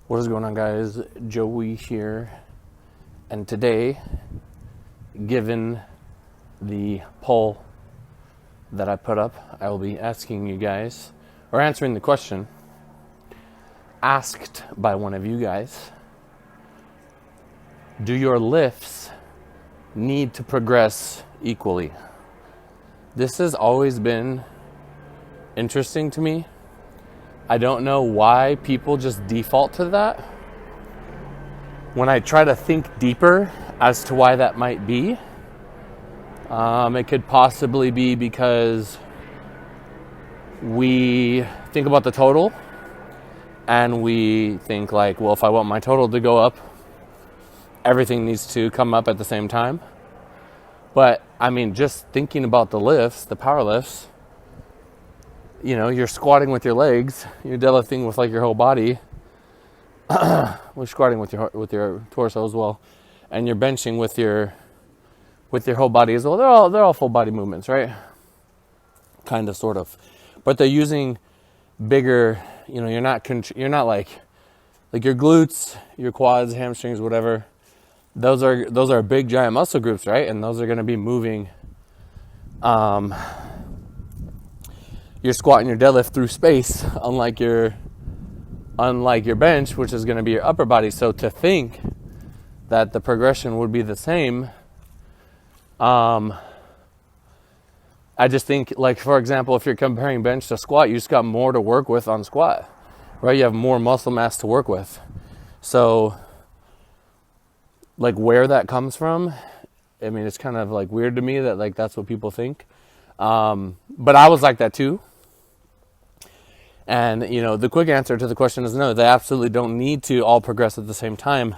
What is going on, guys? Joey here. And today, given the poll that I put up, I will be asking you guys, or answering the question asked by one of you guys: do your lifts need to progress equally? This has always been interesting to me. I don't know why people just default to that. When I try to think deeper as to why that might be, it could possibly be because we think about the total and we think like, well, if I want my total to go up, everything needs to come up at the same time. But I mean, just thinking about the lifts, the power lifts, you know, you're squatting with your legs, you're deadlifting with like your whole body, we're squatting with your torso as well, and you're benching with your whole body as well. They're all full body movements, right? Kind of, sort of, but they're using bigger. You know, you're not like your glutes, your quads, hamstrings, whatever. Those are big giant muscle groups, right? And those are going to be moving. Your squat and your deadlift through space, unlike your bench, which is going to be your upper body. So to think that the progression would be the same, I just think, like, for example, if you're comparing bench to squat, you just got more to work with on squat, right? You have more muscle mass to work with. So, like, where that comes from, I mean, it's kind of like weird to me that like that's what people think. But I was like that too. And, you know, the quick answer to the question is no, they absolutely don't need to all progress at the same time.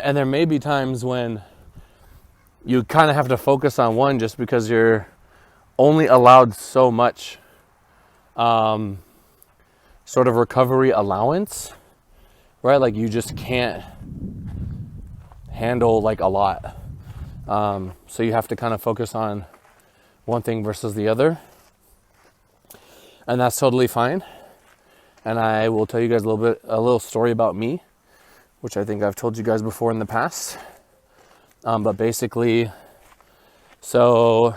And there may be times when you kind of have to focus on one just because you're only allowed so much sort of recovery allowance, right? Like you just can't handle like a lot. So you have to kind of focus on one thing versus the other. And that's totally fine. And I will tell you guys a little story about me, which I think I've told you guys before in the past. But basically, so,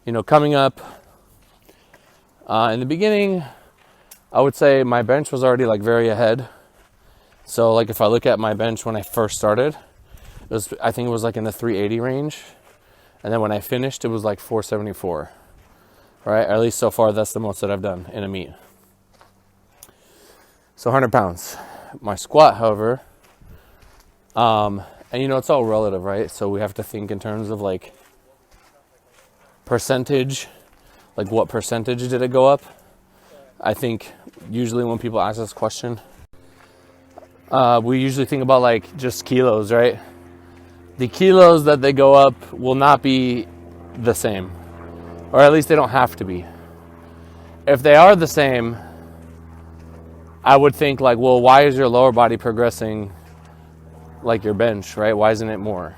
you know, coming up in the beginning, I would say my bench was already like very ahead. So like if I look at my bench when I first started, I think it was like in the 380 range. And then when I finished, it was like 474. Right? Or at least so far, that's the most that I've done in a meet. So 100 pounds. My squat, however, and you know, it's all relative, right? So we have to think in terms of like percentage, like what percentage did it go up? I think usually when people ask this question, we usually think about like just kilos, right? The kilos that they go up will not be the same. Or at least they don't have to be. If they are the same, I would think like, well, why is your lower body progressing like your bench, right? Why isn't it more?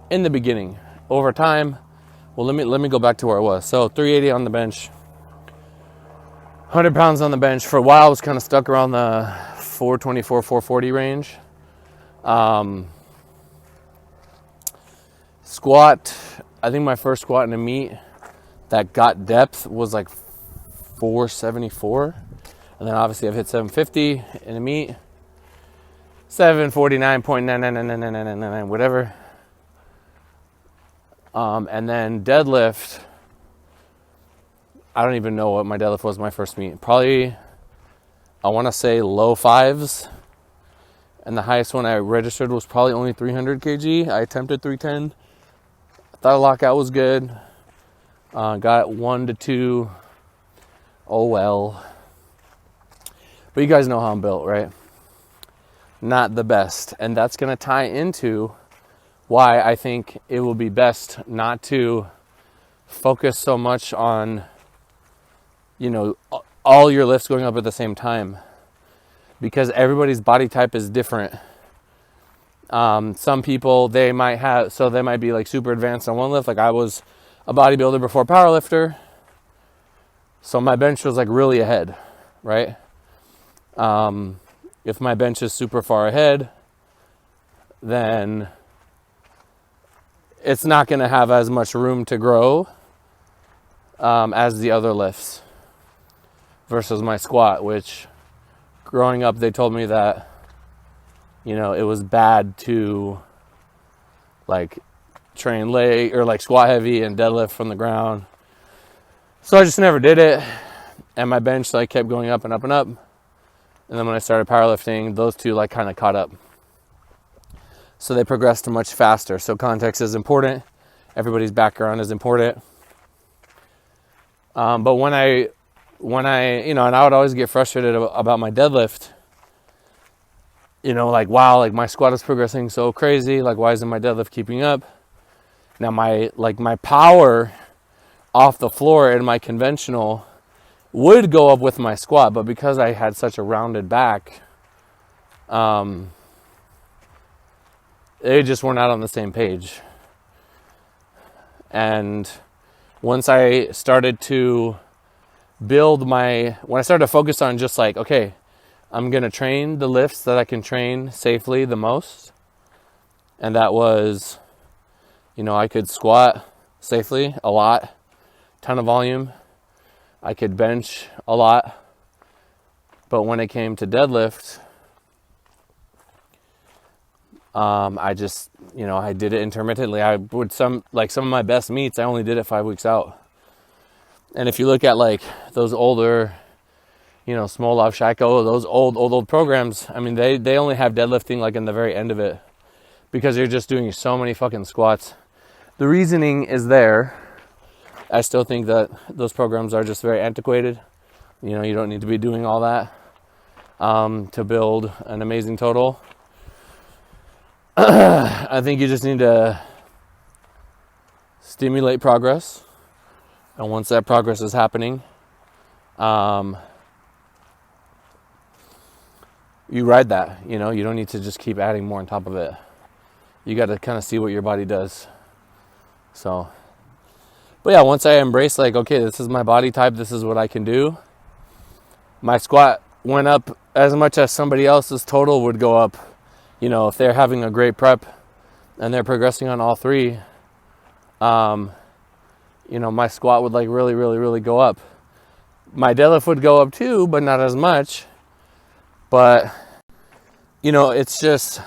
In the beginning, over time, well, let me go back to where I was. So 380 on the bench, 100 pounds on the bench. For a while, I was kind of stuck around the 424, 440 range. Squat, I think my first squat in a meet that got depth was like 474. And then obviously I've hit 750 in a meet. 749.9999999, whatever. And then deadlift, I don't even know what my deadlift was my first meet. Probably, I want to say low fives. And the highest one I registered was probably only 300 kg. I attempted 310. I thought a lockout was good. Got 1 to 2. Oh well. But you guys know how I'm built, right? Not the best. And that's going to tie into why I think it will be best not to focus so much on, you know, all your lifts going up at the same time. Because everybody's body type is different. Some people, they might be like super advanced on one lift. Like I was a bodybuilder before powerlifter. So my bench was like really ahead, right? if my bench is super far ahead, then it's not going to have as much room to grow as the other lifts versus my squat, which growing up, they told me that, you know, it was bad to like train leg or like squat heavy and deadlift from the ground. So I just never did it. And my bench like kept going up and up and up. And then when I started powerlifting, those two like kind of caught up. So they progressed much faster. So context is important. Everybody's background is important. But when I, you know, and I would always get frustrated about my deadlift, you know, like, wow, like my squat is progressing so crazy. Like, why isn't my deadlift keeping up? Now my power off the floor in my conventional would go up with my squat, but because I had such a rounded back, they just were not on the same page. And once I started to when I started to focus on just like, okay, I'm going to train the lifts that I can train safely the most. And that was, you know, I could squat safely a lot, ton of volume. I could bench a lot. But when it came to deadlift, I just, you know, I did it intermittently. Some of my best meets, I only did it 5 weeks out. And if you look at like those older, you know, Smolov, Shaiko, those old programs, I mean, they only have deadlifting like in the very end of it because you're just doing so many fucking squats. The reasoning is there. I still think that those programs are just very antiquated. You know, you don't need to be doing all that to build an amazing total. I think you just need to stimulate progress. And once that progress is happening, you ride that, you know, you don't need to just keep adding more on top of it. You got to kind of see what your body does. So, but yeah, once I embrace like, okay, this is my body type, this is what I can do. My squat went up as much as somebody else's total would go up. You know, if they're having a great prep and they're progressing on all three, you know, my squat would like really, really, really go up. My deadlift would go up too, but not as much. But, you know, it's just,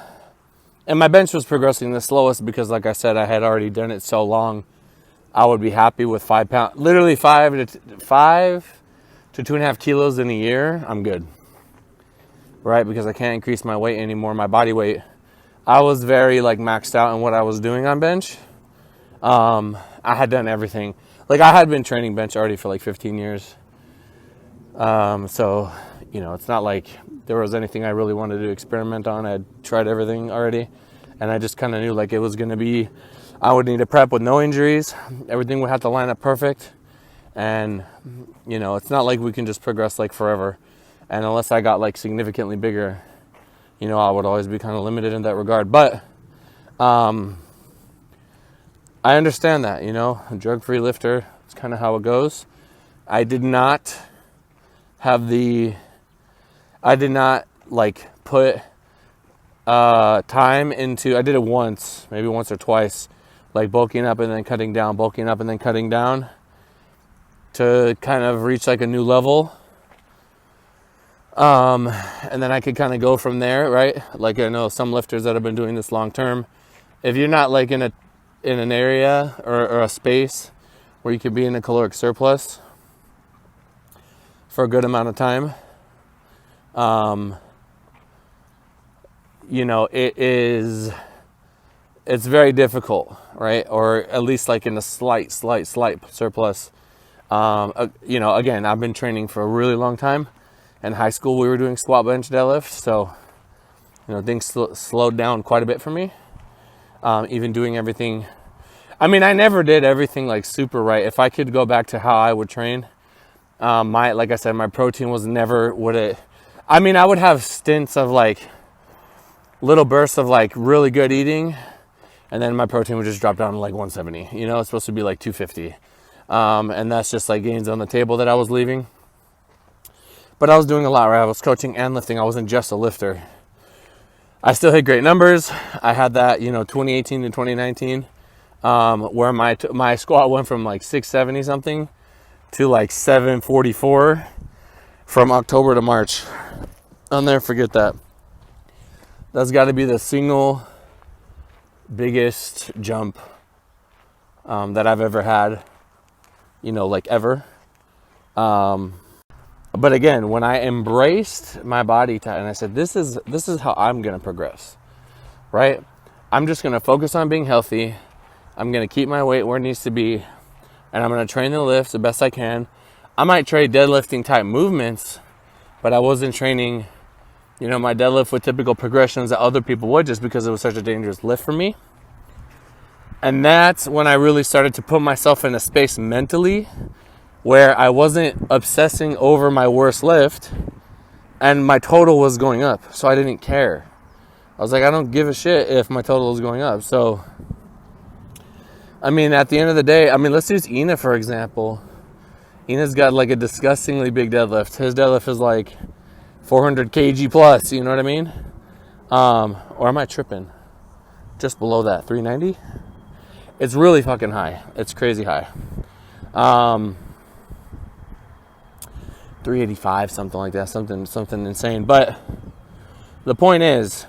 and my bench was progressing the slowest because, like I said, I had already done it so long. I would be happy with 5 pounds, literally 5 to 2.5 kilos in a year. I'm good, right? Because I can't increase my weight anymore, my body weight. I was very like maxed out in what I was doing on bench. I had done everything. Like I had been training bench already for like 15 years. So, you know, it's not like there was anything I really wanted to experiment on. I had tried everything already. And I just kind of knew like it was going to be, I would need to prep with no injuries. Everything would have to line up perfect. And, you know, it's not like we can just progress like forever. And unless I got like significantly bigger, you know, I would always be kind of limited in that regard. But, I understand that, you know, a drug-free lifter, it's kind of how it goes. I did not like put time into, I did it once, maybe once or twice, like bulking up and then cutting down, bulking up and then cutting down to kind of reach like a new level. And then I could kind of go from there, right? Like I know some lifters that have been doing this long term. If you're not like in an area or a space where you could be in a caloric surplus for a good amount of time, you know, it's very difficult, right? Or at least like in a slight surplus. You know, again, I've been training for a really long time. In high school, we were doing squat, bench, deadlift. So, you know, things slowed down quite a bit for me. Even doing everything. I mean, I never did everything like super right. If I could go back to how I would train, like I said, my protein was never what it, I mean, I would have stints of like little bursts of like really good eating. And then my protein would just drop down to like 170, you know, it's supposed to be like 250. And that's just like gains on the table that I was leaving. But I was doing a lot, right? I was coaching and lifting. I wasn't just a lifter. I still hit great numbers. I had that, 2018 to 2019, where my squat went from like 670 something to like 744 from October to March. I'll never forget that. That's got to be the single biggest jump that I've ever had, like ever. But again, when I embraced my body type and I said, this is how I'm going to progress, right? I'm just going to focus on being healthy. I'm going to keep my weight where it needs to be, and I'm going to train the lifts the best I can. I might trade deadlifting type movements, but I wasn't training, my deadlift with typical progressions that other people would, just because it was such a dangerous lift for me. And that's when I really started to put myself in a space mentally where I wasn't obsessing over my worst lift and my total was going up. So I didn't care. I was like, I don't give a shit if my total is going up. So, at the end of the day, let's use Ina, for example. Ina's got like a disgustingly big deadlift. His deadlift is like 400 kg plus, you know what I mean? Or am I tripping? Just below that, 390? It's really fucking high. It's crazy high. 385, something like that, something insane. But the point is,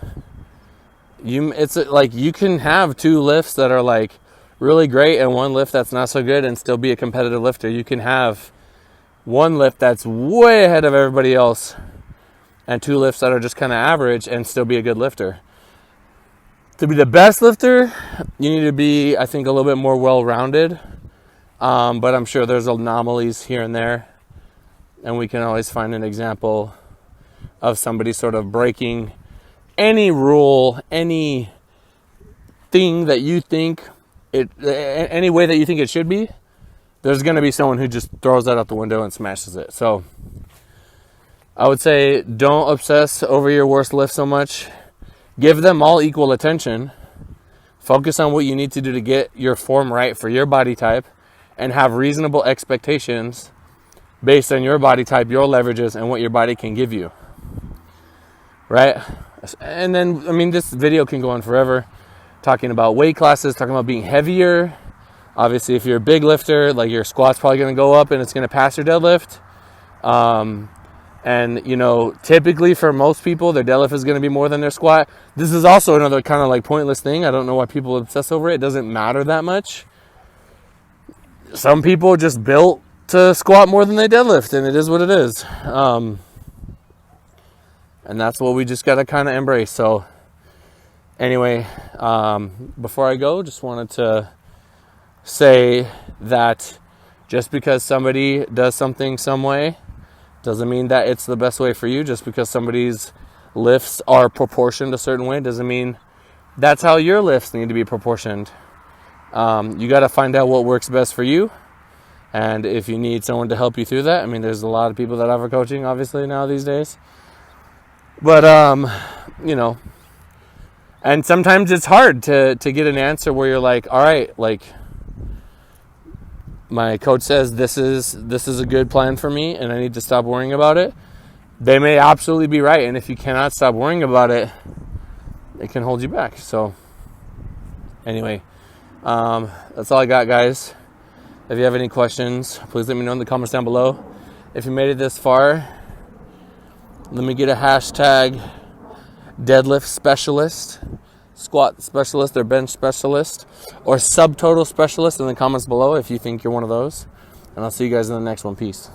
it's like you can have two lifts that are like really great and one lift that's not so good and still be a competitive lifter. You can have one lift that's way ahead of everybody else and two lifts that are just kind of average and still be a good lifter. To be the best lifter, you need to be, I think, a little bit more well-rounded. But I'm sure there's anomalies here and there. And we can always find an example of somebody sort of breaking any rule, any thing that you think any way that you think it should be. There's going to be someone who just throws that out the window and smashes it. So I would say don't obsess over your worst lift so much. Give them all equal attention. Focus on what you need to do to get your form right for your body type, and have reasonable expectations based on your body type, your leverages, and what your body can give you. Right? And then, this video can go on forever, talking about weight classes, talking about being heavier. Obviously, if you're a big lifter, like your squat's probably going to go up and it's going to pass your deadlift. And, typically for most people, their deadlift is going to be more than their squat. This is also another kind of like pointless thing. I don't know why people obsess over it. It doesn't matter that much. Some people just built to squat more than they deadlift, and it is what it is. And that's what we just got to kind of embrace. So anyway, before I go, just wanted to say that just because somebody does something some way doesn't mean that it's the best way for you. Just because somebody's lifts are proportioned a certain way doesn't mean that's how your lifts need to be proportioned. You got to find out what works best for you. And if you need someone to help you through that, there's a lot of people that offer coaching, obviously, now these days. But, and sometimes it's hard to get an answer where you're like, all right, like, my coach says this is a good plan for me and I need to stop worrying about it. They may absolutely be right. And if you cannot stop worrying about it, it can hold you back. So anyway, that's all I got, guys. If you have any questions, please let me know in the comments down below. If you made it this far, let me get a hashtag deadlift specialist, squat specialist, or bench specialist, or subtotal specialist in the comments below if you think you're one of those. And I'll see you guys in the next one. Peace.